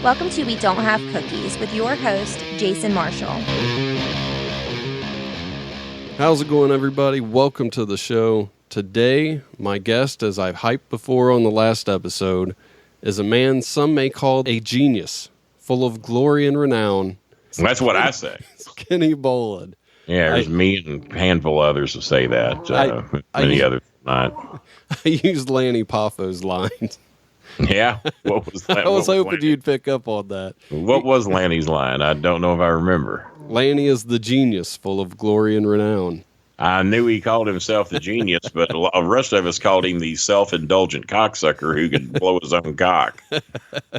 Welcome to We Don't Have Cookies with your host, Jason Marshall. How's it going, everybody? Welcome to the show. Today, my guest, as I've hyped before on the last episode, is a man some may call a genius, full of glory and renown. That's what I say. Kenny Bolin. Yeah, there's me and a handful of others who say that. Many others not. I used Lanny Poffo's lines. Yeah? What was that? I was hoping you'd pick up on that. What was Lanny's line? I don't know if I remember. Lanny is the genius, full of glory and renown. I knew he called himself the genius, but the rest of us called him the self-indulgent cocksucker who could blow his own cock.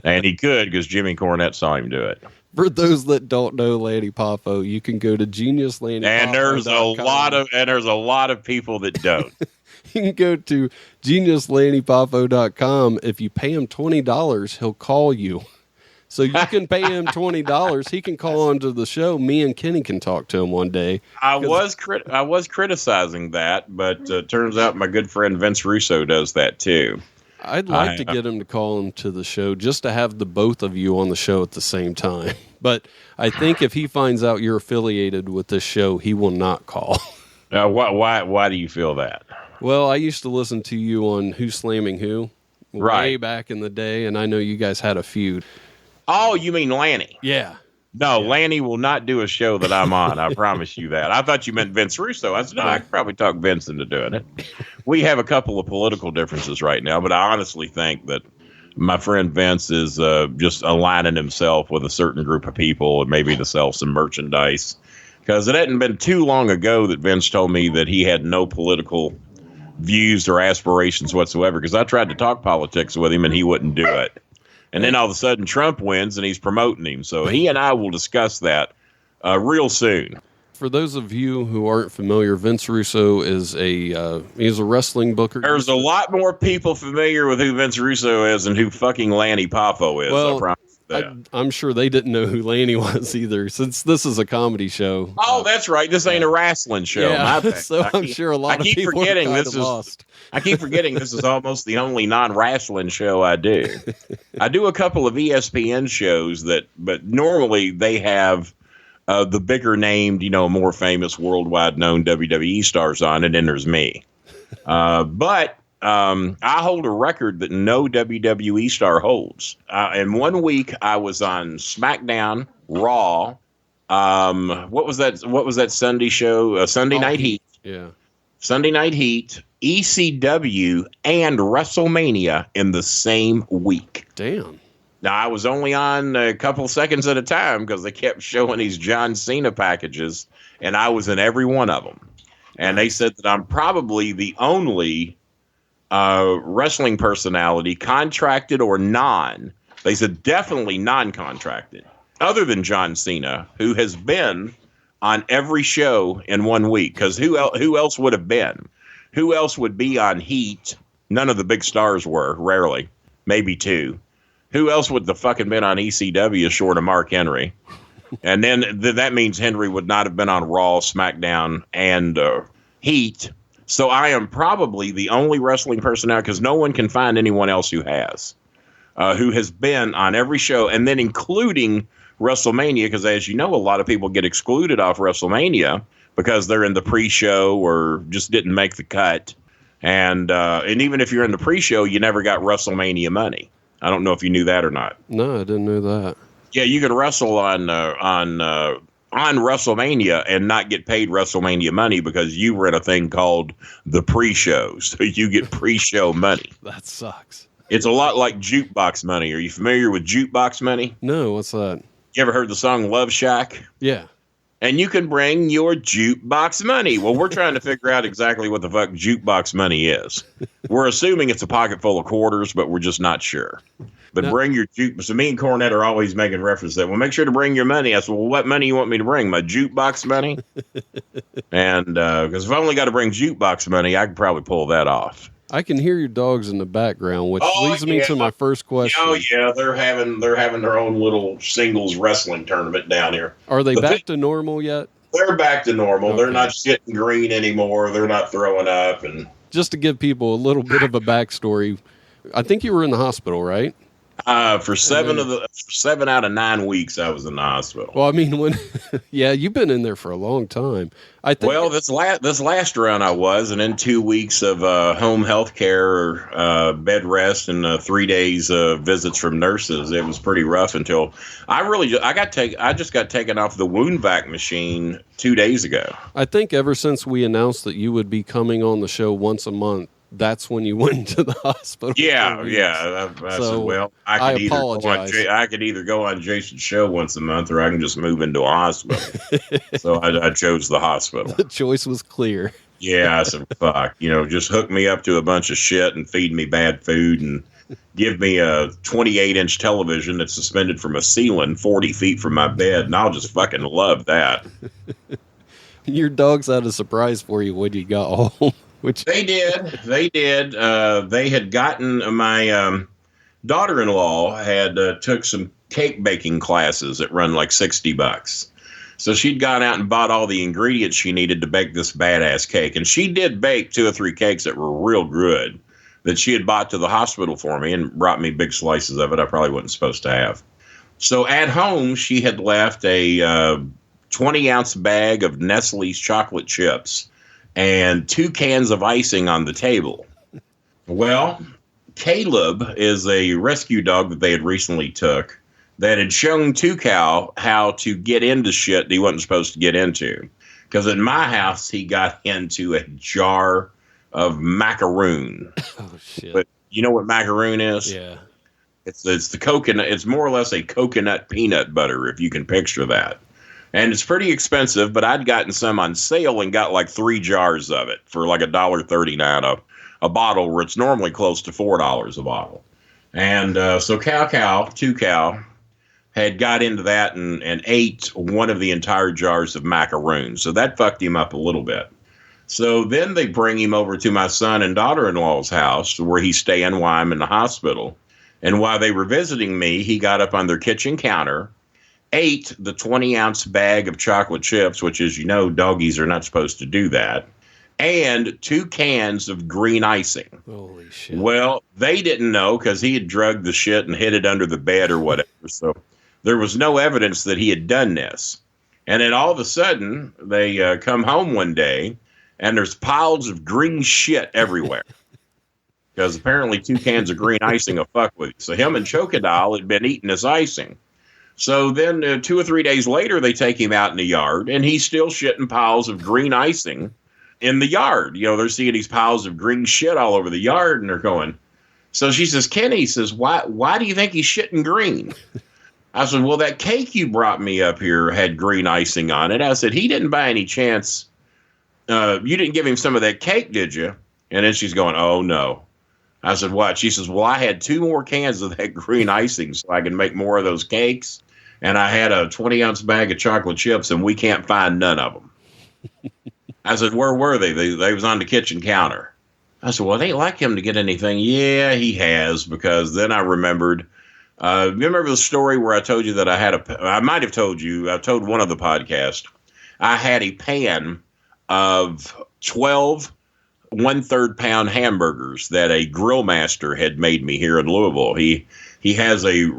And he could because Jimmy Cornette saw him do it. For those that don't know Lanny Poffo, you can go to GeniusLannyPoffo.com. And there's a lot of people that don't. You can go to GeniusLannyPoffo.com. If you pay him $20, he'll call you. So you can pay him $20. He can call onto the show. Me and Kenny can talk to him one day. I was criticizing that, but turns out my good friend Vince Russo does that too. I'd like to get him to call him to the show just to have the both of you on the show at the same time. But I think if he finds out you're affiliated with this show, he will not call. Why do you feel that? Well, I used to listen to you on Who's Slamming Who way back in the day, and I know you guys had a feud. Oh, you mean Lanny? Yeah. No, yeah. Lanny will not do a show that I'm on. I promise you that. I thought you meant Vince Russo. I said, no, I could probably talk Vince into doing it. We have a couple of political differences right now, but I honestly think that my friend Vince is just aligning himself with a certain group of people and maybe to sell some merchandise. Because it hadn't been too long ago that Vince told me that he had no political views or aspirations whatsoever, because I tried to talk politics with him and he wouldn't do it. And then all of a sudden Trump wins and he's promoting him. So he and I will discuss that real soon. For those of you who aren't familiar, Vince Russo is he's a wrestling booker. There's a lot more people familiar with who Vince Russo is and who fucking Lanny Poffo is. Well, I promise that. I'm sure they didn't know who Lanny was either, since this is a comedy show. Oh, that's right. This ain't a wrestling show. Yeah, so I'm sure a lot of people are kind of lost. I keep forgetting this is almost the only non-wrestling show I do. I do a couple of ESPN shows but normally they have the bigger named, more famous worldwide known WWE stars on it, and there's me. But I hold a record that no WWE star holds. In 1 week, I was on SmackDown, Raw. What was that Sunday show? Sunday Night Heat. Yeah. Sunday Night Heat, ECW, and WrestleMania in the same week. Damn. Now, I was only on a couple seconds at a time because they kept showing these John Cena packages, and I was in every one of them. And they said that I'm probably the only wrestling personality, contracted or non. They said definitely non-contracted, other than John Cena, who has been on every show in 1 week. Because who else would have been? Who else would be on Heat? None of the big stars were, rarely. Maybe two. Who else would have fucking been on ECW short of Mark Henry? And then that means Henry would not have been on Raw, SmackDown, and Heat. So I am probably the only wrestling person out, because no one can find anyone else who has been on every show, and then including WrestleMania, because as you know, a lot of people get excluded off WrestleMania because they're in the pre-show or just didn't make the cut. And even if you're in the pre-show, you never got WrestleMania money. I don't know if you knew that or not. No, I didn't know that. Yeah, you could wrestle on WrestleMania and not get paid WrestleMania money because you were in a thing called the pre-show. So you get pre-show money. That sucks. It's a lot like jukebox money. Are you familiar with jukebox money? No, what's that? You ever heard the song Love Shack? Yeah. And you can bring your jukebox money. Well, we're trying to figure out exactly what the fuck jukebox money is. We're assuming it's a pocket full of quarters, but we're just not sure. But bring your juke. So me and Cornette are always making reference to that. Well, make sure to bring your money. I said, well, what money you want me to bring? My jukebox money? And because if I only got to bring jukebox money, I could probably pull that off. I can hear your dogs in the background, which leads me to my first question. Oh yeah, they're having their own little singles wrestling tournament down here. Are they back to normal yet? They're back to normal. Okay. They're not shitting green anymore. They're not throwing up. And just to give people a little bit of a backstory, I think you were in the hospital, right? For 7 out of 9 weeks, I was in the hospital. Well, I mean, yeah, you've been in there for a long time. I think. Well, this last round I was, and then 2 weeks of home health care, bed rest, and 3 days visits from nurses. It was pretty rough until I just got taken off the wound vac machine 2 days ago. I think ever since we announced that you would be coming on the show once a month, that's when you went to the hospital. Yeah. I said, well, I could either go on Jason's show once a month, or I can just move into a hospital. So I chose the hospital. The choice was clear. Yeah, I said, fuck, just hook me up to a bunch of shit and feed me bad food and give me a 28-inch television that's suspended from a ceiling 40 feet from my bed, and I'll just fucking love that. Your dogs had a surprise for you when you got home. Which They did. They had gotten my daughter-in-law had took some cake baking classes that run like $60. So she'd gone out and bought all the ingredients she needed to bake this badass cake, and she did bake 2 or 3 cakes that were real good that she had bought to the hospital for me and brought me big slices of it. I probably wasn't supposed to have. So at home, she had left a 20-ounce bag of Nestle's chocolate chips and 2 cans of icing on the table. Well, Caleb is a rescue dog that they had recently took that had shown Tucow how to get into shit that he wasn't supposed to get into. Because in my house, he got into a jar of macaroon. Oh, shit. But you know what macaroon is? Yeah. It's the coconut. It's more or less a coconut peanut butter, if you can picture that. And it's pretty expensive, but I'd gotten some on sale and got like 3 jars of it for like $1.39 a bottle, where it's normally close to $4 a bottle. And so Tucow had got into that and ate one of the entire jars of macaroons. So that fucked him up a little bit. So then they bring him over to my son and daughter-in-law's house where he's staying while I'm in the hospital. And while they were visiting me, he got up on their kitchen counter, ate the 20-ounce bag of chocolate chips, which, as you know, doggies are not supposed to do that, and 2 cans of green icing. Holy shit. Well, they didn't know because he had drugged the shit and hid it under the bed or whatever. So there was no evidence that he had done this. And then all of a sudden, they come home one day, and there's piles of green shit everywhere. Because apparently 2 cans of green icing will fuck with you. So him and Chocodile had been eating this icing. So then 2 or 3 days later, they take him out in the yard, and he's still shitting piles of green icing in the yard. They're seeing these piles of green shit all over the yard, and they're going. So she says, Kenny says, why do you think he's shitting green? I said, well, that cake you brought me up here had green icing on it. I said, he didn't by any chance. You didn't give him some of that cake, did you? And then she's going, oh, no. I said, what? She says, well, I had 2 more cans of that green icing so I can make more of those cakes. And I had a 20-ounce bag of chocolate chips, and we can't find none of them. I said, where were they? They was on the kitchen counter. I said, well, it ain't like him to get anything. Yeah, he has, because then I remembered. You remember the story where I told you that I might have told you, I told one of the podcasts, I had a pan of 12 1/3 pound hamburgers that a grill master had made me here in Louisville. He has a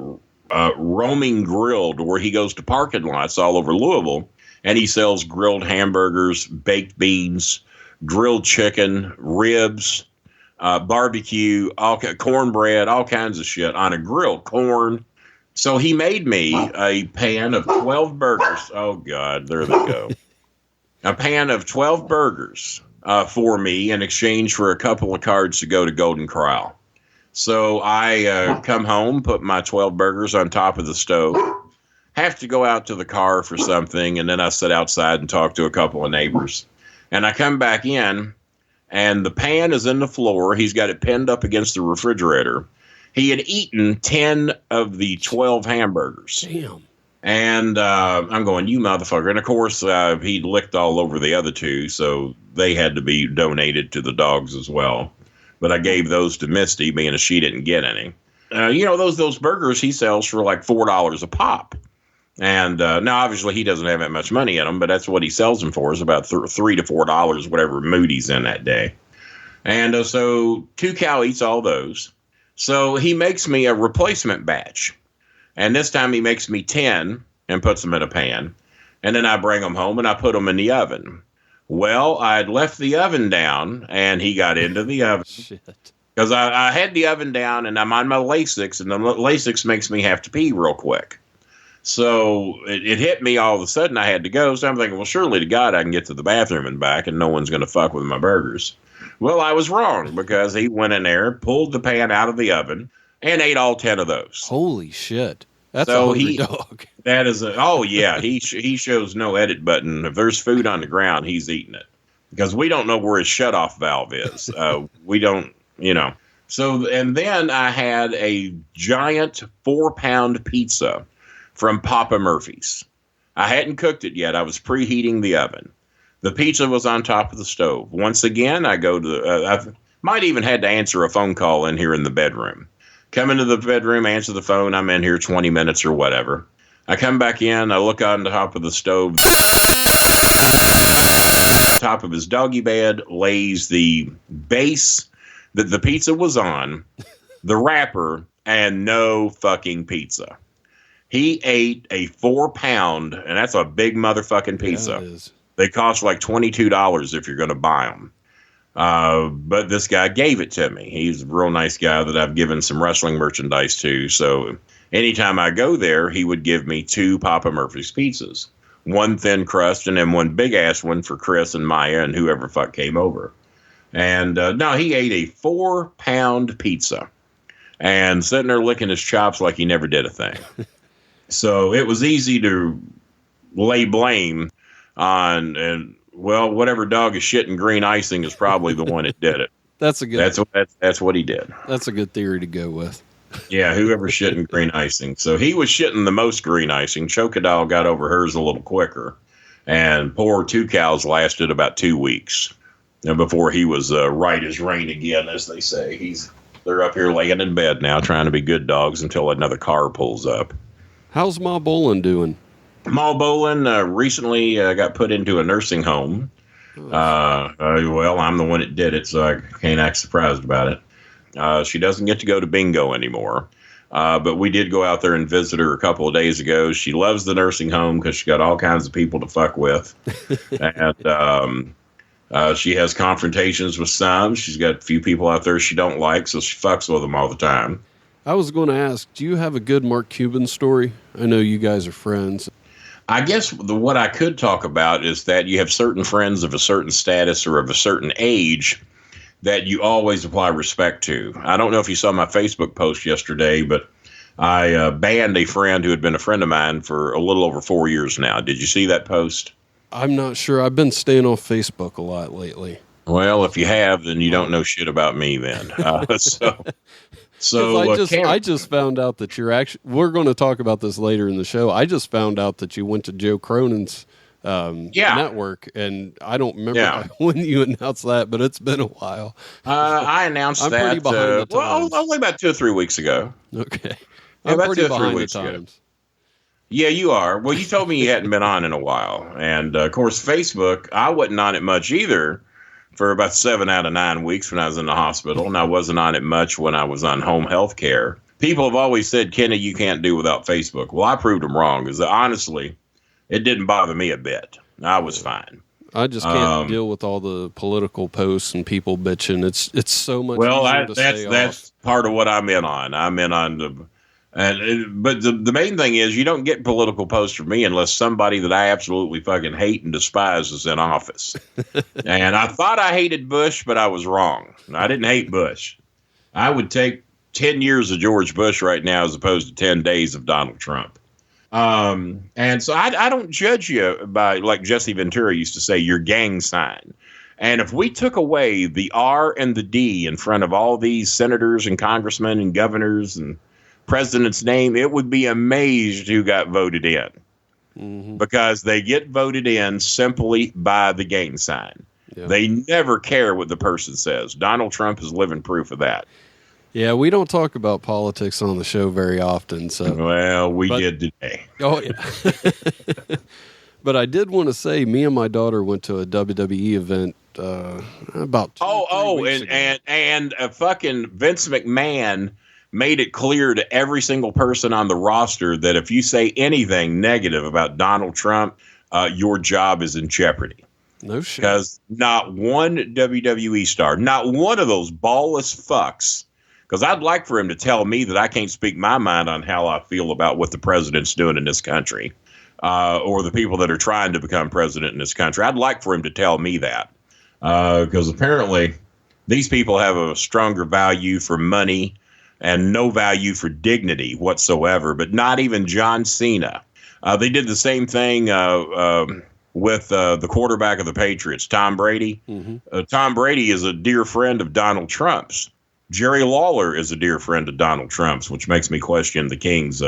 roaming grill to where he goes to parking lots all over Louisville, and he sells grilled hamburgers, baked beans, grilled chicken, ribs, barbecue, cornbread, all kinds of shit on a grill, corn. So he made me a pan of 12 burgers. Oh, God, there they go. A pan of 12 burgers for me in exchange for a couple of cards to go to Golden Corral. So I come home, put my 12 burgers on top of the stove, have to go out to the car for something, and then I sit outside and talk to a couple of neighbors. And I come back in, and the pan is in the floor. He's got it pinned up against the refrigerator. He had eaten 10 of the 12 hamburgers. Damn. And I'm going, you motherfucker. And, of course, he licked all over the other 2, so they had to be donated to the dogs as well. But I gave those to Misty, being as she didn't get any. Those burgers he sells for like $4 a pop. And now, obviously, he doesn't have that much money in them, but that's what he sells them for, is about $3 to $4, whatever mood he's in that day. And so Tucow eats all those. So he makes me a replacement batch. And this time he makes me 10 and puts them in a pan. And then I bring them home and I put them in the oven. Well, I'd left the oven down and he got into the oven. Shit. Because I had the oven down and I'm on my Lasix, and the Lasix makes me have to pee real quick. So it hit me all of a sudden. I had to go. So I'm thinking, well, surely to God I can get to the bathroom and back and no one's going to fuck with my burgers. Well, I was wrong, because he went in there, pulled the pan out of the oven, and ate all 10 of those. Holy shit. That's a hungry dog. That is oh, yeah. He shows no edit button. If there's food on the ground, he's eating it. Because we don't know where his shutoff valve is. We don't, So, and then I had a giant 4-pound pizza from Papa Murphy's. I hadn't cooked it yet. I was preheating the oven. The pizza was on top of the stove. Once again, I go to I might even had to answer a phone call in here in the bedroom. Come into the bedroom, answer the phone. I'm in here 20 minutes or whatever. I come back in. I look on the top of the stove. Top of his doggy bed lays the base that the pizza was on, the wrapper, and no fucking pizza. He ate a 4-pound, and that's a big motherfucking pizza. Yeah, it is. They cost like $22 if you're going to buy them. But this guy gave it to me. He's a real nice guy that I've given some wrestling merchandise to. So anytime I go there, he would give me 2 Papa Murphy's pizzas. One thin crust and then one big ass one for Chris and Maya and whoever fuck came over. And no, he ate a 4-pound pizza and sitting there licking his chops like he never did a thing. So it was easy to lay blame on, and well, whatever dog is shitting green icing is probably the one that did it. That's what he did. That's a good theory to go with. Yeah, whoever shitting green icing. So he was shitting the most green icing. Chocodile got over hers a little quicker, and poor Two Cows lasted about 2 weeks before he was right as rain again, as they say. They're up here laying in bed now, trying to be good dogs until another car pulls up. How's Ma Bolin doing? Ma Bolin recently got put into a nursing home. Well, I'm the one that did it, so I can't act surprised about it. She doesn't get to go to bingo anymore. But we did go out there and visit her a couple of days ago. She loves the nursing home because she got all kinds of people to fuck with. And she has confrontations with some. She's got a few people out there she don't like, so she fucks with them all the time. I was going to ask, do you have a good Mark Cuban story? I know you guys are friends. I guess what I could talk about is that you have certain friends of a certain status or of a certain age that you always apply respect to. I don't know if you saw my Facebook post yesterday, but I banned a friend who had been a friend of mine for a little over 4 years now. Did you see that post? I'm not sure. I've been staying off Facebook a lot lately. Well, if you have, then you don't know shit about me then. So I just found out that you're actually, we're going to talk about this later in the show. I just found out that you went to Joe Cronin's network, and I don't remember when you announced that, but it's been a while. I announced that. I'm pretty behind the times. Well, only about 2 or 3 weeks ago. Okay. I'm pretty behind the times. Yeah, you are. Well, you told me you hadn't been on in a while. And, of course, Facebook, I wasn't on it much either for about 7 out of 9 weeks when I was in the hospital, and I wasn't on it much when I was on home health care. People have always said, Kenny, you can't do without Facebook. Well, I proved them wrong, because honestly, it didn't bother me a bit. I was fine. I just can't deal with all the political posts and people bitching. It's so much easier to stay that's off. Part of what I'm in on. I'm in on but the main thing is you don't get political posts from me unless somebody that I absolutely fucking hate and despise is in office. And I thought I hated Bush, but I was wrong. I didn't hate Bush. I would take 10 years of George Bush right now as opposed to 10 days of Donald Trump. And so I don't judge you by, like Jesse Ventura used to say, your gang sign. And if we took away the R and the D in front of all these senators and congressmen and governors and president's name, it would be amazed who got voted in. Mm-hmm. Because they get voted in simply by the gang sign. Yeah. They never care what the person says. Donald Trump is living proof of that. Yeah, we don't talk about politics on the show very often. So, well, we did today. Oh, yeah. But I did want to say, me and my daughter went to a WWE event about 2 weeks ago. And fucking Vince McMahon made it clear to every single person on the roster that if you say anything negative about Donald Trump, your job is in jeopardy. No shit. Because not one WWE star, not one of those ballless fucks, because I'd like for him to tell me that I can't speak my mind on how I feel about what the president's doing in this country, or the people that are trying to become president in this country. I'd like for him to tell me that, because apparently these people have a stronger value for money and no value for dignity whatsoever, but not even John Cena. They did the same thing with the quarterback of the Patriots, Tom Brady. Mm-hmm. Tom Brady is a dear friend of Donald Trump's. Jerry Lawler is a dear friend of Donald Trump's, which makes me question the King's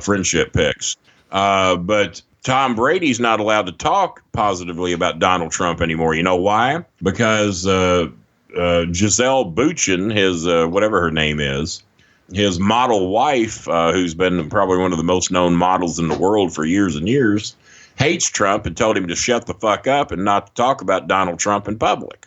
friendship picks. But Tom Brady's not allowed to talk positively about Donald Trump anymore. You know why? Because Giselle Bündchen, his whatever her name is, his model wife, who's been probably one of the most known models in the world for years and years, hates Trump and told him to shut the fuck up and not to talk about Donald Trump in public,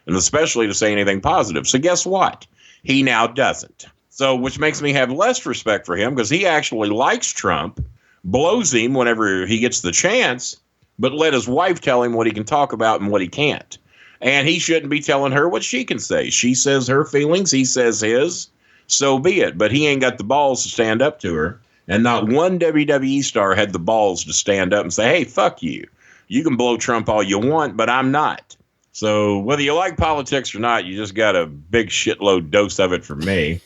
and especially to say anything positive. So guess what? He now doesn't. So, which makes me have less respect for him, because he actually likes Trump, blows him whenever he gets the chance, but let his wife tell him what he can talk about and what he can't. And he shouldn't be telling her what she can say. She says her feelings, he says his, so be it. But he ain't got the balls to stand up to her. And not one WWE star had the balls to stand up and say, hey, fuck you. You can blow Trump all you want, but I'm not. So whether you like politics or not, you just got a big shitload dose of it from me.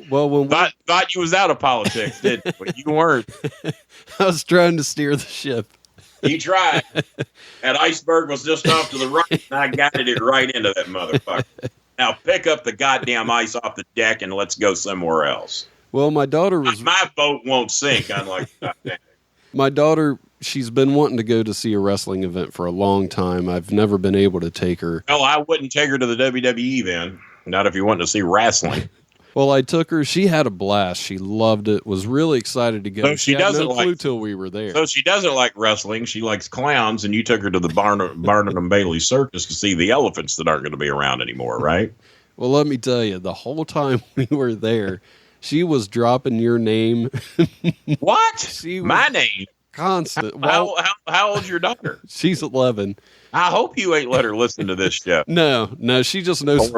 Well, when thought you was out of politics, didn't you? But you weren't. I was trying to steer the ship. You tried. That iceberg was just off to the right, and I guided it right into that motherfucker. Now pick up the goddamn ice off the deck and let's go somewhere else. Well, my daughter was... My boat won't sink, unlike that. My daughter, she's been wanting to go to see a wrestling event for a long time. I've never been able to take her. Well, I wouldn't take her to the WWE then. Not if you want to see wrestling. Well, I took her. She had a blast. She loved it. Was really excited to go. So she doesn't had no clue like till we were there. So she doesn't like wrestling. She likes clowns, and you took her to the Barnum Bailey Circus to see the elephants that aren't going to be around anymore, right? Well, let me tell you, the whole time we were there, she was dropping your name. What? My name? Constant. How old's your daughter? She's 11. I hope you ain't let her listen to this show. No, she just knows.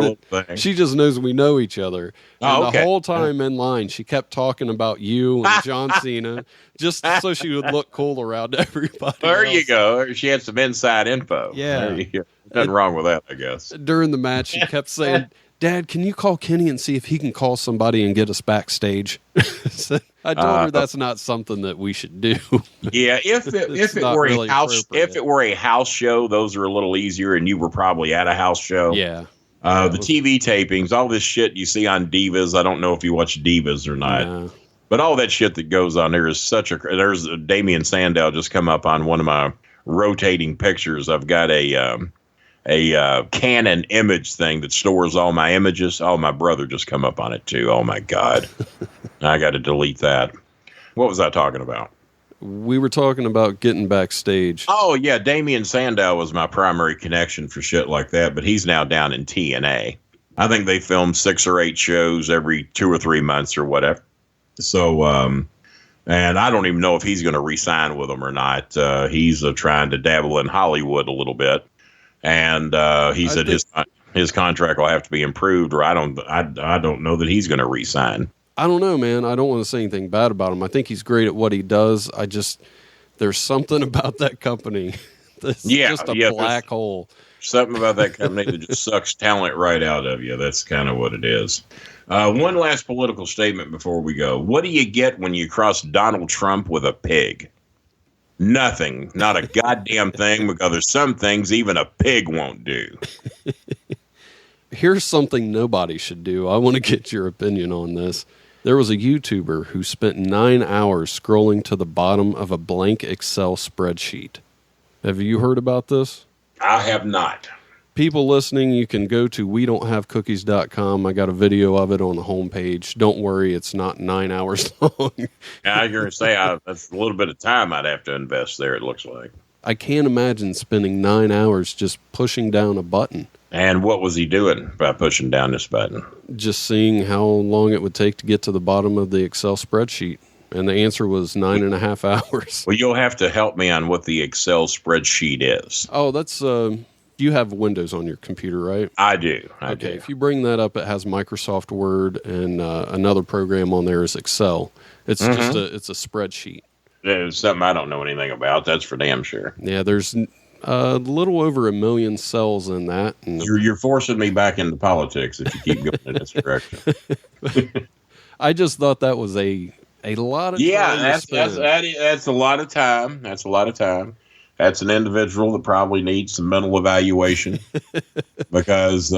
She just knows we know each other. And okay. The whole time in line, she kept talking about you and John Cena, just so she would look cool around everybody. There else. you go. She had some inside info. Yeah, there you go. Nothing wrong with that, I guess. During the match, she kept saying, "Dad, can you call Kenny and see if he can call somebody and get us backstage?" So I told her that's not something that we should do. Yeah, if it were really if it were a house show, those are a little easier, and you were probably at a house show. Yeah. The TV tapings, all this shit you see on Divas. I don't know if you watch Divas or not, no. But all that shit that goes on there is such a. There's Damian Sandow just come up on one of my rotating pictures. I've got a Canon image thing that stores all my images. Oh, my brother just come up on it too. Oh my God. I got to delete that. What was I talking about? We were talking about getting backstage. Oh yeah. Damian Sandow was my primary connection for shit like that, but he's now down in TNA. I think they film 6 or 8 shows every 2 or 3 months or whatever. So, and I don't even know if he's going to re-sign with them or not. He's trying to dabble in Hollywood a little bit. And he said his contract will have to be improved, or I don't know that he's going to re-sign. I don't know, man. I don't want to say anything bad about him. I think he's great at what he does. There's something about that company that's just a black hole. Something about that company that just sucks talent right out of you. That's kind of what it is. One last political statement before we go. What do you get when you cross Donald Trump with a pig? Nothing. Not a goddamn thing, because there's some things even a pig won't do. Here's something nobody should do. I want to get your opinion on this. There was a YouTuber who spent 9 hours scrolling to the bottom of a blank Excel spreadsheet. Have you heard about this? I have not. People listening, you can go to WeDon'tHaveCookies.com. I got a video of it on the homepage. Don't worry, it's not 9 hours long. I was going to say, that's a little bit of time I'd have to invest there, it looks like. I can't imagine spending 9 hours just pushing down a button. And what was he doing by pushing down this button? Just seeing how long it would take to get to the bottom of the Excel spreadsheet. And the answer was 9.5 hours. Well, you'll have to help me on what the Excel spreadsheet is. Oh, that's, you have Windows on your computer, right? I do. I Okay, do. if you bring that up, it has Microsoft Word and another program on there is Excel. It's just it's a spreadsheet. It's something I don't know anything about. That's for damn sure. Yeah, there's a little over 1 million cells in that. And You're forcing me back into politics if you keep going in this direction. I just thought that was a lot of time. That's a lot of time. That's a lot of time. That's an individual that probably needs some mental evaluation because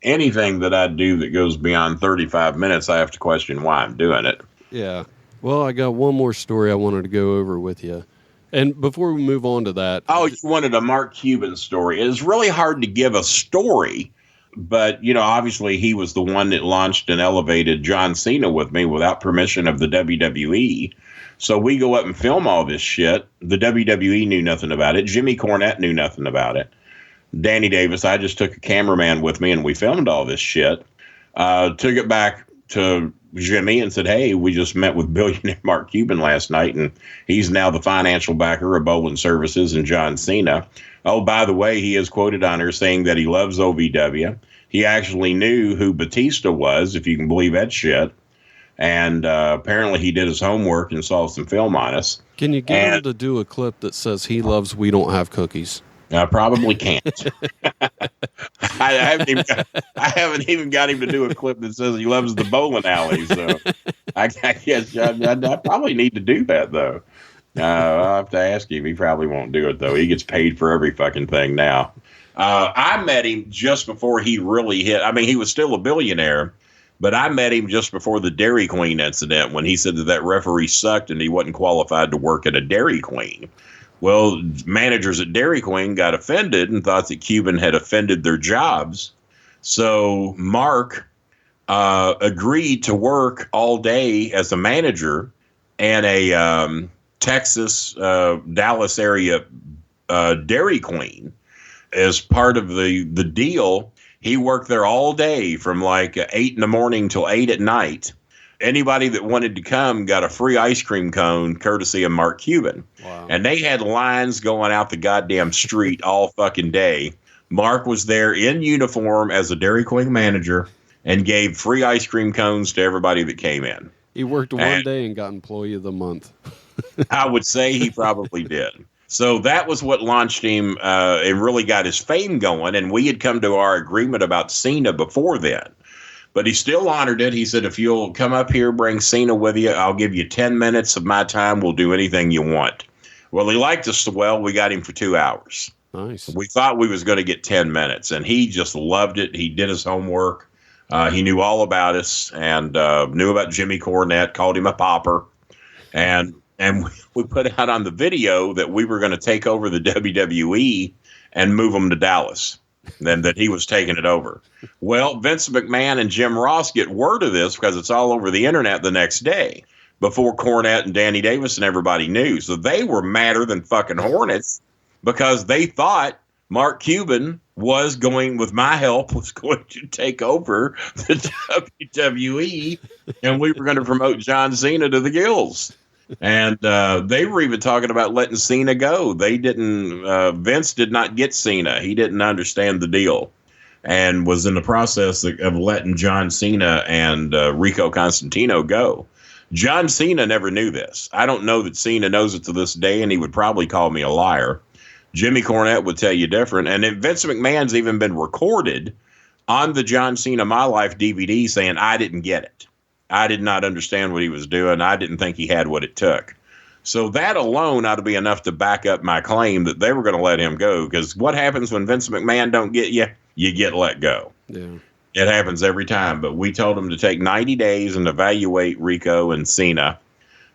anything that I do that goes beyond 35 minutes, I have to question why I'm doing it. Yeah. Well, I got one more story I wanted to go over with you. And before we move on to that. Oh, you wanted a Mark Cuban story. It's really hard to give a story, but, obviously he was the one that launched and elevated John Cena with me without permission of the WWE. So we go up and film all this shit. The WWE knew nothing about it. Jimmy Cornette knew nothing about it. Danny Davis, I just took a cameraman with me and we filmed all this shit. Took it back to Jimmy and said, hey, we just met with billionaire Mark Cuban last night, and he's now the financial backer of Bolin Services and John Cena. Oh, by the way, he is quoted on her saying that he loves OVW. He actually knew who Batista was, if you can believe that shit. And apparently he did his homework and saw some film on us. Can you get him to do a clip that says he loves We Don't Have Cookies? I probably can't. I haven't even got him to do a clip that says he loves the bowling alley. So I guess I probably need to do that, though. I'll have to ask him. He probably won't do it, though. He gets paid for every fucking thing now. I met him just before he really hit. I mean, he was still a billionaire. But I met him just before the Dairy Queen incident when he said that referee sucked and he wasn't qualified to work at a Dairy Queen. Well, managers at Dairy Queen got offended and thought that Cuban had offended their jobs. So Mark agreed to work all day as a manager and a Texas, Dallas area Dairy Queen. As part of the deal, he worked there all day from like 8 in the morning till 8 at night. Anybody that wanted to come got a free ice cream cone courtesy of Mark Cuban. Wow. And they had lines going out the goddamn street all fucking day. Mark was there in uniform as a Dairy Queen manager and gave free ice cream cones to everybody that came in. He worked one day and got Employee of the Month. I would say he probably did. So that was what launched him and really got his fame going. And we had come to our agreement about Cena before then. But he still honored it. He said, if you'll come up here, bring Cena with you, I'll give you 10 minutes of my time. We'll do anything you want. Well, he liked us so well, we got him for 2 hours. Nice. We thought we was going to get 10 minutes, and he just loved it. He did his homework. He knew all about us and knew about Jimmy Cornette, called him a pauper. And we put out on the video that we were going to take over the WWE and move them to Dallas, and that he was taking it over. Well, Vince McMahon and Jim Ross get word of this because it's all over the internet the next day before Cornette and Danny Davis and everybody knew. So they were madder than fucking hornets because they thought Mark Cuban was going, with my help, was going to take over the WWE, and we were going to promote John Cena to the gills. And they were even talking about letting Cena go. They didn't. Vince did not get Cena. He didn't understand the deal, and was in the process of letting John Cena and Rico Constantino go. John Cena never knew this. I don't know that Cena knows it to this day, and he would probably call me a liar. Jimmy Cornette would tell you different. And Vince McMahon's even been recorded on the John Cena My Life DVD saying, I didn't get it. I did not understand what he was doing. I didn't think he had what it took. So that alone ought to be enough to back up my claim that they were going to let him go. Because what happens when Vince McMahon don't get you? You get let go. Yeah. It happens every time. But we told him to take 90 days and evaluate Rico and Cena.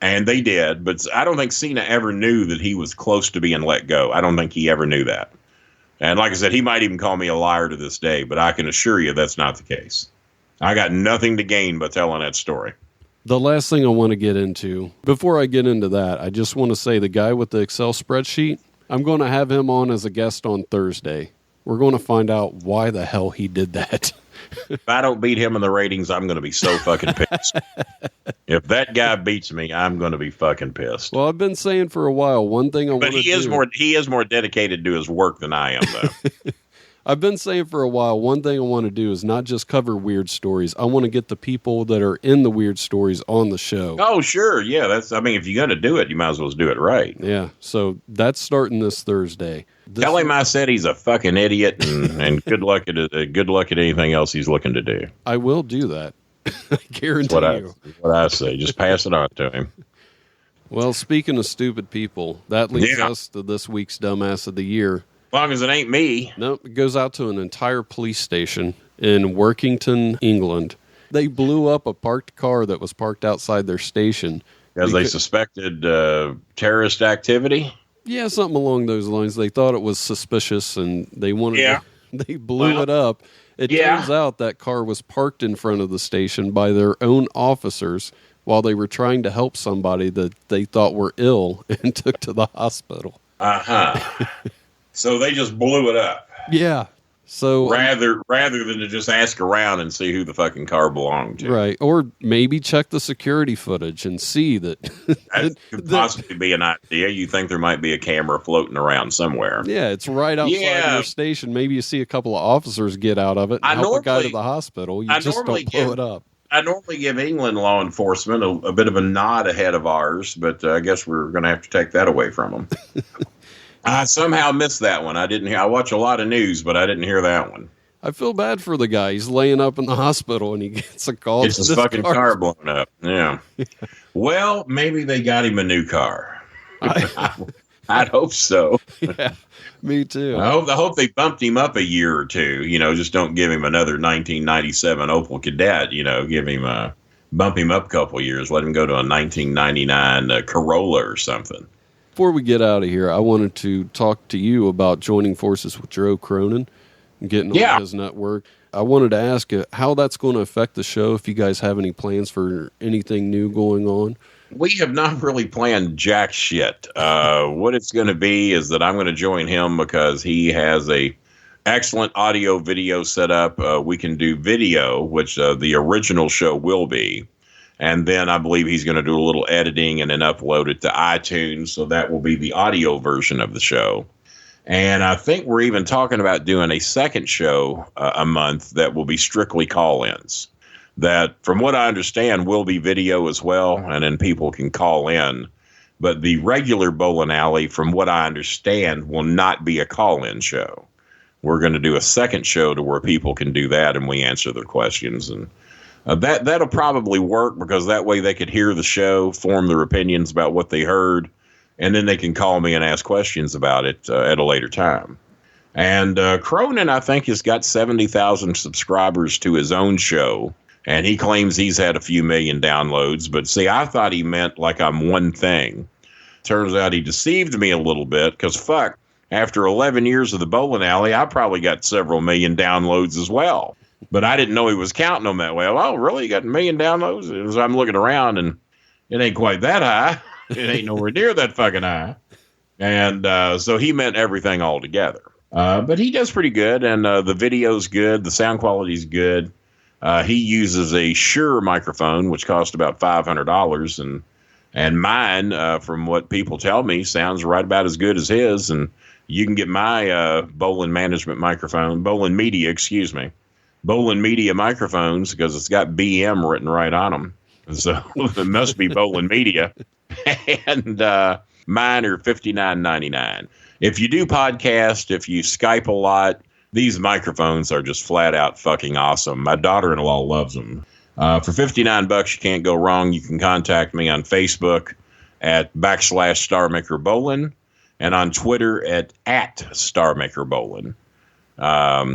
And they did. But I don't think Cena ever knew that he was close to being let go. I don't think he ever knew that. And like I said, he might even call me a liar to this day. But I can assure you that's not the case. I got nothing to gain by telling that story. The last thing I want to get into, before I get into that, I just want to say the guy with the Excel spreadsheet, I'm going to have him on as a guest on Thursday. we're going to find out why the hell he did that. If I don't beat him in the ratings, I'm going to be so fucking pissed. If that guy beats me, I'm going to be fucking pissed. Well, I've been saying for a while, one thing I want to do. But he is more dedicated to his work than I am, though. I've been saying for a while, one thing I want to do is not just cover weird stories. I want to get the people that are in the weird stories on the show. Oh, sure. Yeah, if you're going to do it, you might as well do it right. Yeah, so that's starting this Thursday. Tell him I said he's a fucking idiot, and good luck at anything else he's looking to do. I will do that. I guarantee you. That's what I say. Just pass it on to him. Well, speaking of stupid people, that leads us to this week's Dumbass of the Year. As long as it ain't me. Nope, it goes out to an entire police station in Workington, England. They blew up a parked car that was parked outside their station. Because they suspected terrorist activity? Yeah, something along those lines. They thought it was suspicious, and they wanted to, they blew it up. It turns out that car was parked in front of the station by their own officers while they were trying to help somebody that they thought were ill and took to the hospital. Uh-huh. So they just blew it up. Yeah. So rather than to just ask around and see who the fucking car belonged to. Right. Or maybe check the security footage and see that. That could possibly be an idea. You think there might be a camera floating around somewhere. Yeah, it's right outside your station. Maybe you see a couple of officers get out of it and help a guy to the hospital. You just don't blow it up. I normally give England law enforcement a bit of a nod ahead of ours, but I guess we're going to have to take that away from them. I somehow missed that one. I watch a lot of news, but I didn't hear that one. I feel bad for the guy. He's laying up in the hospital and he gets a call. Gets his fucking car blown up. Yeah. Well, maybe they got him a new car. I'd hope so. Yeah, me too. I hope they bumped him up a year or two. Just don't give him another 1997 Opel Kadett. Bump him up a couple years. Let him go to a 1999 Corolla or something. Before we get out of here, I wanted to talk to you about joining forces with Joe Cronin and getting on his network. I wanted to ask you how that's going to affect the show, if you guys have any plans for anything new going on. We have not really planned jack shit. What it's going to be is that I'm going to join him because he has a excellent audio video set up. We can do video, which the original show will be. And then I believe he's going to do a little editing and then upload it to iTunes. So that will be the audio version of the show. And I think we're even talking about doing a second show a month that will be strictly call-ins. That, from what I understand, will be video as well. And then people can call in. But the regular Bowling Alley, from what I understand, will not be a call-in show. We're going to do a second show to where people can do that and we answer their questions. And that'll probably work because that way they could hear the show, form their opinions about what they heard, and then they can call me and ask questions about it at a later time. And Cronin, I think, has got 70,000 subscribers to his own show, and he claims he's had a few million downloads. But see, I thought he meant like I'm one thing. Turns out he deceived me a little bit because, fuck, after 11 years of the Bowling Alley, I probably got several million downloads as well. But I didn't know he was counting them that way. Oh, really? You got 1 million downloads? As I'm looking around, and it ain't quite that high. It ain't nowhere near that fucking high. And so he meant everything all together. But he does pretty good, and the video's good. The sound quality's good. He uses a Shure microphone, which cost about $500. And mine, from what people tell me, sounds right about as good as his. And you can get my Bolin management microphone, Bolin Media, excuse me. Bolin Media microphones, because it's got BM written right on them. So it must be Bolin Media. And mine are $59.99. If you do podcast, if you Skype a lot, these microphones are just flat out fucking awesome. My daughter-in-law loves them. For $59, you can't go wrong. You can contact me on Facebook at /StarMakerBolin and on Twitter at @StarMakerBolin.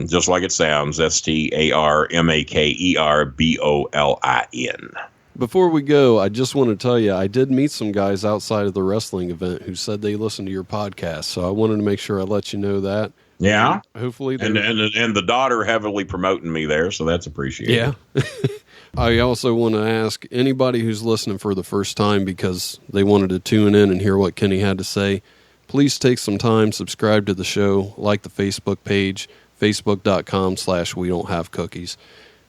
Just like it sounds, StarMakerBolin. Before we go, I just want to tell you, I did meet some guys outside of the wrestling event who said they listened to your podcast, so I wanted to make sure I let you know that. Yeah. And hopefully. And the daughter heavily promoting me there, so that's appreciated. Yeah. I also want to ask anybody who's listening for the first time because they wanted to tune in and hear what Kenny had to say, please take some time, subscribe to the show, like the Facebook page, facebook.com/we don't have cookies.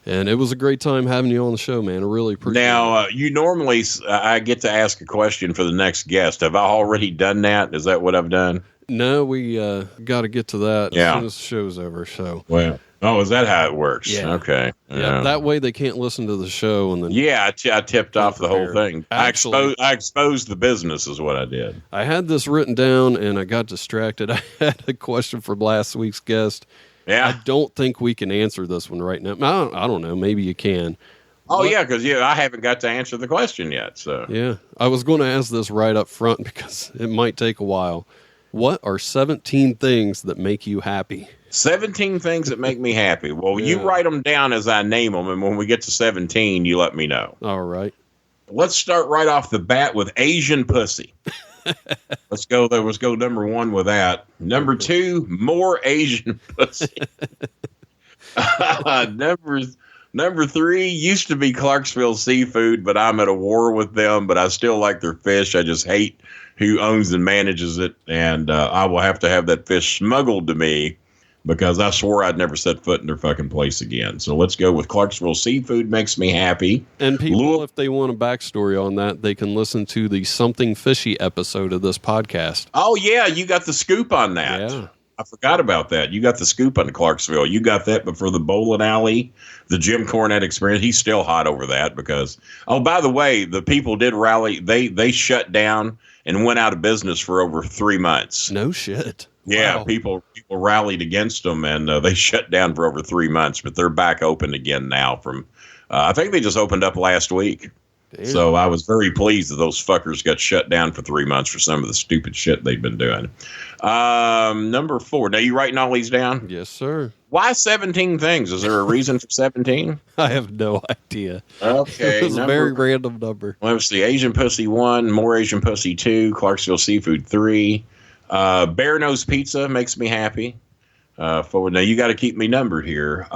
And it was a great time having you on the show, man. I really appreciate it. Now, you normally, I get to ask a question for the next guest. Have I already done that? Is that what I've done? No, we got to get to that as soon as the show's over. So, well, is that how it works? Yeah. Okay. Yeah. That way they can't listen to the show. And then I tipped off the whole thing. Actually, I exposed the business is what I did. I had this written down and I got distracted. I had a question from last week's guest. Yeah. I don't think we can answer this one right now. I don't know. Maybe you can. Oh, yeah, because I haven't got to answer the question yet. So yeah, I was going to ask this right up front because it might take a while. What are 17 things that make you happy? 17 things that make me happy. Well, you write them down as I name them, and when we get to 17, you let me know. All right. Let's start right off the bat with Asian pussy. Let's go there. Let's go number 1 with that. Number 2, more Asian pussy. Number 3 used to be Clarksville Seafood, but I'm at a war with them. But I still like their fish. I just hate who owns and manages it, and I will have to have that fish smuggled to me because I swore I'd never set foot in their fucking place again. So let's go with Clarksville Seafood. Makes me happy. And people, if they want a backstory on that, they can listen to the Something Fishy episode of this podcast. Oh, yeah, you got the scoop on that. Yeah. I forgot about that. You got the scoop on Clarksville. You got that before the bowling alley, the Jim Cornette experience. He's still hot over that because, oh, by the way, the people did rally. They shut down and went out of business for over 3 months. No shit. Yeah, Wow. people rallied against them, and they shut down for over 3 months, but they're back open again now. From I think they just opened up last week. Damn. So I was very pleased that those fuckers got shut down for 3 months for some of the stupid shit they've been doing. Number 4. Now, you writing all these down? Yes, sir. Why 17 things? Is there a reason for 17? I have no idea. Okay. It was a very random number. Let's see. Asian Pussy 1, more Asian Pussy 2, Clarksville Seafood 3. Bear Nose Pizza makes me happy. Now, you got to keep me numbered here.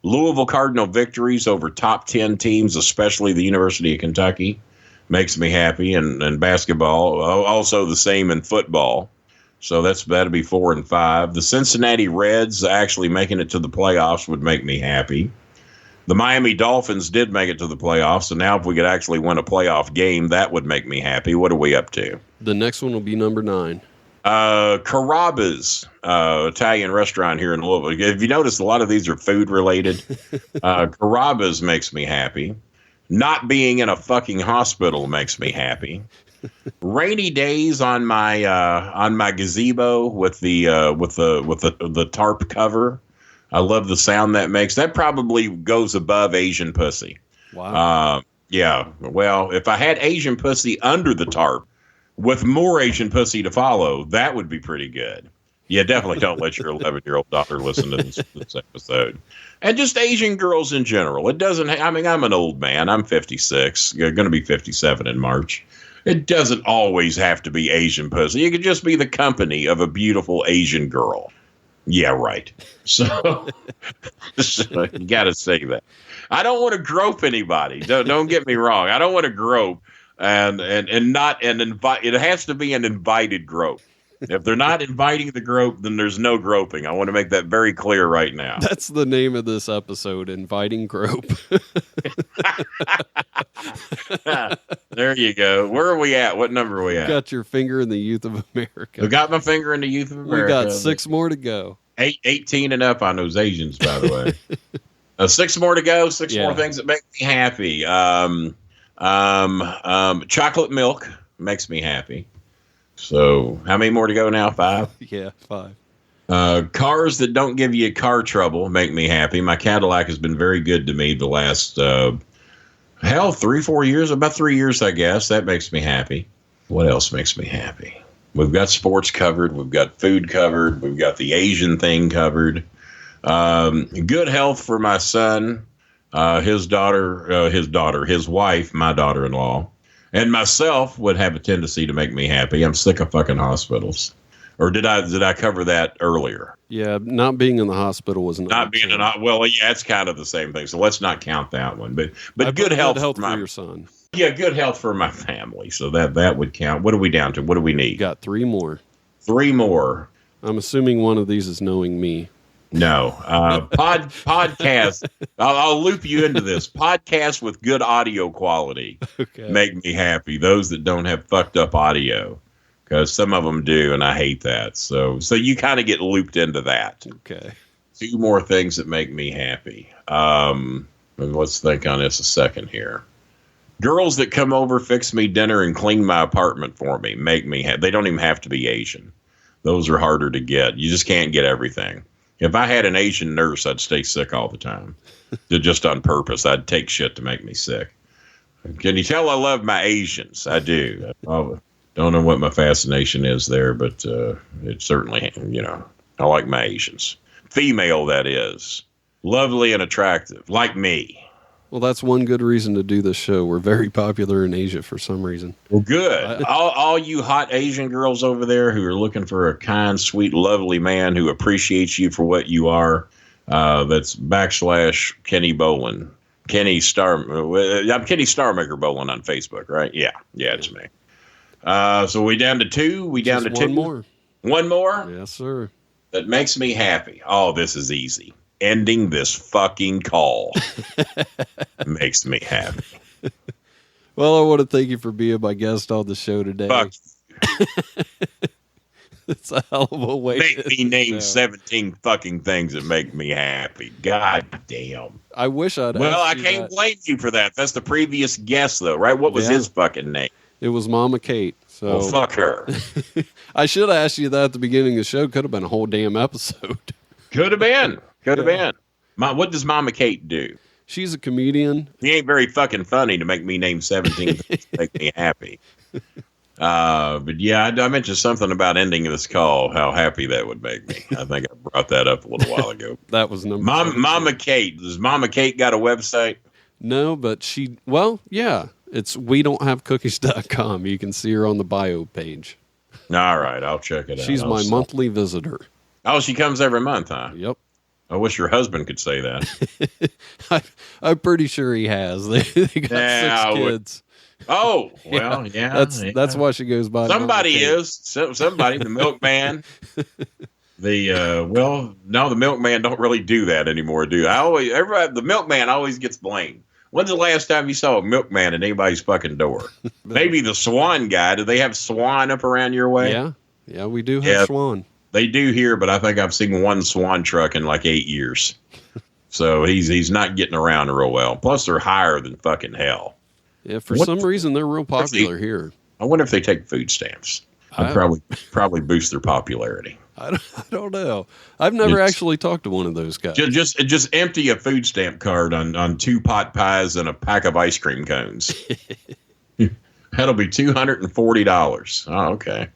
Louisville Cardinal victories over top 10 teams, especially the University of Kentucky, makes me happy. And basketball, also the same in football. So that'll be 4 and 5. The Cincinnati Reds actually making it to the playoffs would make me happy. The Miami Dolphins did make it to the playoffs, and now if we could actually win a playoff game, that would make me happy. What are we up to? The next one will be number 9. Carrabba's, Italian restaurant here in Louisville. If you notice, a lot of these are food related. Carrabba's makes me happy. Not being in a fucking hospital makes me happy. Rainy days on my gazebo with the tarp cover. I love the sound that makes. That probably goes above Asian pussy. Wow. Yeah. Well, if I had Asian pussy under the tarp with more Asian pussy to follow, that would be pretty good. Yeah, definitely don't let your 11-year-old daughter listen to this episode. And just Asian girls in general. It doesn't, I mean, I'm an old man. I'm 56, going to be 57 in March. It doesn't always have to be Asian pussy. It could just be the company of a beautiful Asian girl. Yeah, right. So you got to say that. I don't want to grope anybody. Don't get me wrong. I don't want to grope and not an invite. It has to be an invited grope. If they're not inviting the grope, then there's no groping. I want to make that very clear right now. That's the name of this episode, Inviting Grope. There you go. Where are we at? What number are we at? Got your finger in the Youth of America. I got my finger in the Youth of America. We got 6 more to go. 18 and up on those Asians, by the way. 6 more to go. 6 more things that make me happy. Chocolate milk makes me happy. So how many more to go now? 5? Yeah, 5. Cars that don't give you car trouble make me happy. My Cadillac has been very good to me the last, 3-4 years, about 3 years, I guess. That makes me happy. What else makes me happy? We've got sports covered. We've got food covered. We've got the Asian thing covered. Good health for my son, his wife, my daughter-in-law, and myself would have a tendency to make me happy. I'm sick of fucking hospitals. Or did I cover that earlier? Yeah, not being in the hospital was Not being in well, yeah, it's kind of the same thing. So let's not count that one. But good health for your son. Yeah, good health for my family. So that would count. What are we down to? What do we need? You got 3 more. 3 more. I'm assuming one of these is knowing me. No. Podcast. I'll loop you into this. Podcast with good audio quality make me happy. Those that don't have fucked up audio. Because some of them do, and I hate that. So you kind of get looped into that. Okay. 2 more things that make me happy. Let's think on this a second here. Girls that come over, fix me dinner, and clean my apartment for me make me happy. They don't even have to be Asian. Those are harder to get. You just can't get everything. If I had an Asian nurse, I'd stay sick all the time. Just on purpose. I'd take shit to make me sick. Can you tell I love my Asians? I do. Don't know what my fascination is there, but it's certainly, I like my Asians. Female, that is. Lovely and attractive, like me. Well, that's one good reason to do this show. We're very popular in Asia for some reason. Well, good. All you hot Asian girls over there who are looking for a kind, sweet, lovely man who appreciates you for what you are, that's / Kenny Bolin. I'm Kenny Starmaker Bolin on Facebook, right? Yeah, it's me. So we down to 2? We down Just to 2? One more. One more? Yes, sir. That makes me happy. Oh, this is easy. Ending this fucking call makes me happy. Well, I want to thank you for being my guest on the show today. Fuck. It's a hell of a way. Make me name 17 fucking things that make me happy. God damn. I wish I'd. Well, I can't blame you for that. That's the previous guest, though, right? What was his fucking name? It was Mama Kate. So well, fuck her. I should have asked you that at the beginning of the show. Could have been a whole damn episode. Could have been. What does Mama Kate do? She's a comedian. He ain't very fucking funny to make me name 17 things to make me happy. But yeah, I mentioned something about ending this call, how happy that would make me. I think I brought that up a little while ago. That was number Mama Kate. Does Mama Kate got a website? No, but yeah. It's wedon'thavecookies.com. You can see her on the bio page. All right, I'll check it out. She's my monthly visitor. Oh, she comes every month, huh? Yep. I wish your husband could say that. I'm pretty sure he has. They got 6 kids. Oh, well, yeah. That's why she goes by. Somebody is. Somebody, the milkman. No, the milkman don't really do that anymore, do the milkman always gets blamed. When's the last time you saw a milkman at anybody's fucking door? Maybe the Swan guy. Do they have Swan up around your way? Yeah, we do have Swan. They do here, but I think I've seen one Swan truck in like 8 years. So he's not getting around real well. Plus, they're higher than fucking hell. Yeah, for some reason, they're real popular here. I wonder if they take food stamps. I'd probably boost their popularity. I don't know. I've never actually talked to one of those guys. Just empty a food stamp card on 2 pot pies and a pack of ice cream cones. That'll be $240. Oh, okay.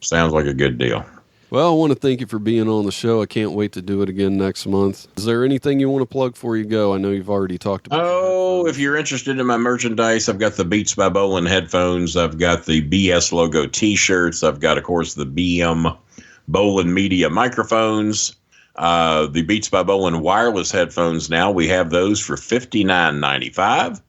Sounds like a good deal. Well, I want to thank you for being on the show. I can't wait to do it again next month. Is there anything you want to plug before you go? I know you've already talked about it. If you're interested in my merchandise, I've got the Beats by Bolin headphones. I've got the BS logo T-shirts. I've got, of course, the BM Bolin Media microphones. The Beats by Bolin wireless headphones now. We have those for $59.95.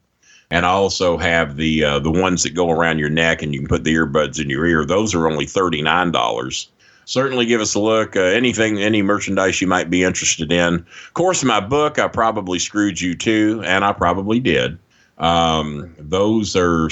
And I also have the ones that go around your neck and you can put the earbuds in your ear. Those are only $39. Certainly give us a look. Any merchandise you might be interested in. Of course, my book, I Probably Screwed You Too, and I probably did. Those are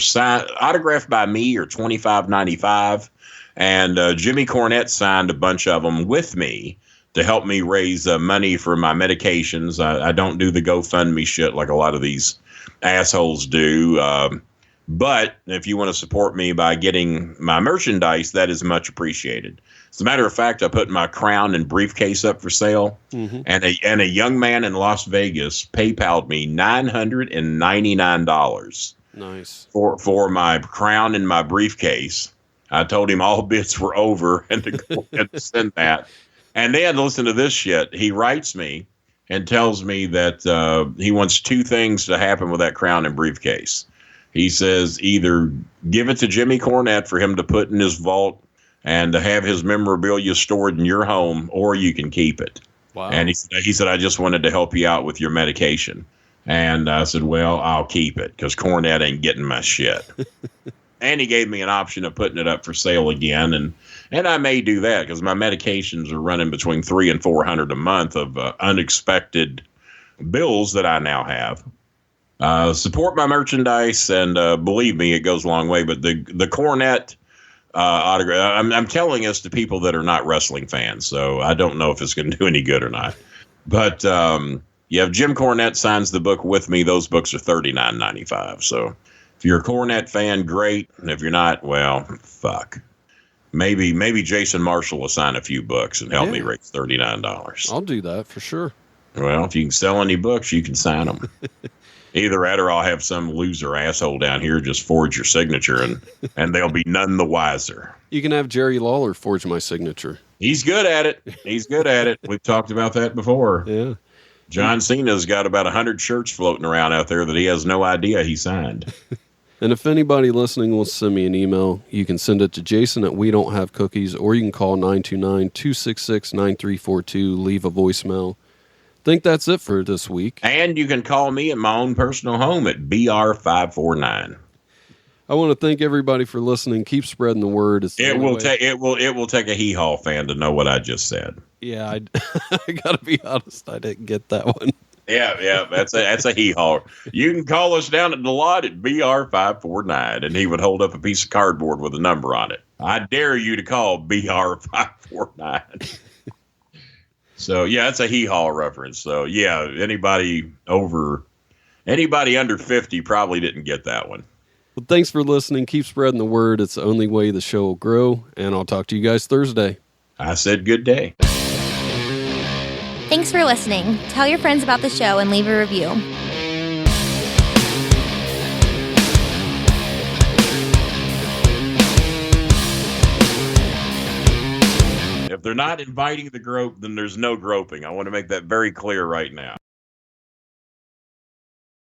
autographed by me, or $25.95. And Jimmy Cornette signed a bunch of them with me to help me raise money for my medications. I don't do the GoFundMe shit like a lot of these assholes do. But if you want to support me by getting my merchandise, that is much appreciated. As a matter of fact, I put my crown and briefcase up for sale, and a young man in Las Vegas PayPal'd me $999. Nice. For my crown and my briefcase. I told him all bids were over and to go ahead and send that. And then, listen to this shit. He writes me and tells me that he wants 2 things to happen with that crown and briefcase. He says either give it to Jimmy Cornette for him to put in his vault and to have his memorabilia stored in your home, or you can keep it. Wow. And he said, I just wanted to help you out with your medication. And I said, well, I'll keep it because Cornette ain't getting my shit. And he gave me an option of putting it up for sale again. And I may do that because my medications are running between $300 and $400 a month of unexpected bills that I now have. Support my merchandise, and believe me, it goes a long way. But the Cornette autograph, I'm telling this to people that are not wrestling fans, so I don't know if it's going to do any good or not. But yeah, if Jim Cornette signs the book with me, those books are $39.95. So if you're a Cornette fan, great. And if you're not, well, fuck. Maybe Jason Marshall will sign a few books and help me raise $39. I'll do that for sure. Well, if you can sell any books, you can sign them. Either that, or I'll have some loser asshole down here just forge your signature, and they'll be none the wiser. You can have Jerry Lawler forge my signature. He's good at it. We've talked about that before. Yeah. John Cena's got about 100 shirts floating around out there that he has no idea he signed. And if anybody listening will send me an email, you can send it to Jason at We Don't Have Cookies, or you can call 929-266-9342, leave a voicemail. I think that's it for this week. And you can call me at my own personal home at BR549. I want to thank everybody for listening. Keep spreading the word. It will take a hee-haw fan to know what I just said. Yeah, I gotta be honest, I didn't get that one. Yeah, that's a hee-haw. You can call us down at the lot at BR549, and he would hold up a piece of cardboard with a number on it. I dare you to call BR549. So yeah, that's a hee-haw reference. So yeah, anybody under 50 probably didn't get that one. Well, thanks for listening. Keep spreading the word. It's the only way the show will grow, and I'll talk to you guys Thursday. I said good day. Thanks for listening. Tell your friends about the show and leave a review. If they're not inviting the grope, then there's no groping. I want to make that very clear right now.